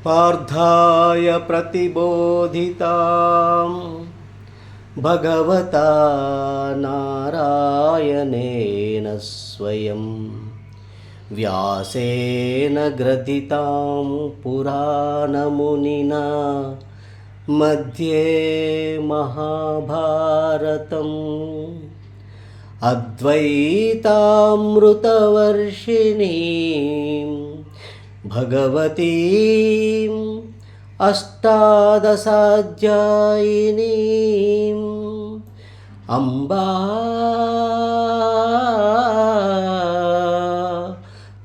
पार्थाय प्रतिबोधितां भगवता नारायणेन स्वयं व्यासेन ग्रथितां पुराणमुनिना मध्ये महाभारतम् अद्वैतामृतवर्षिणीं भगवतीम् अष्टादशाध्यायिनीम् अम्बा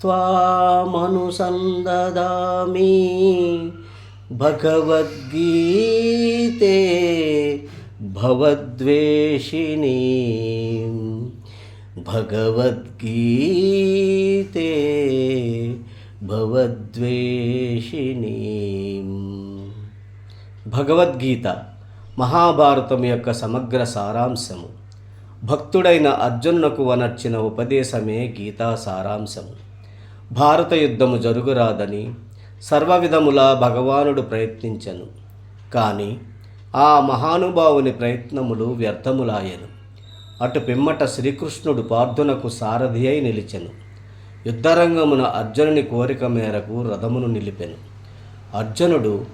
त्वामनुसन्दधामि भगवद्गीते भवद्वेषिणीं भगवद्गीते భగవద్వేషిణీం. భగవద్గీత మహాభారతం యొక్క సమగ్ర సారాంశము. భక్తుడైన అర్జునునకు వనర్చిన ఉపదేశమే గీతా సారాంశము. భారత యుద్ధము జరుగురాదని సర్వవిధములా భగవానుడు ప్రయత్నించెను. కానీ ఆ మహానుభావుని ప్రయత్నములు వ్యర్థములాయెను. అటు పిమ్మట శ్రీకృష్ణుడు పార్థునకు సారథి అయి నిలిచెను. యుద్ధరంగమున అర్జునుని కోరిక మేరకు రథమును నిలిపెను. అర్జునుడు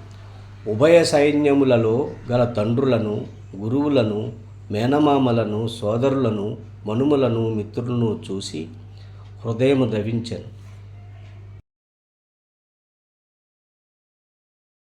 ఉభయ సైన్యములలో గల తండ్రులను, గురువులను, మేనమామలను, సోదరులను, మనుమలను, మిత్రులను చూసి హృదయము ద్రవించెను.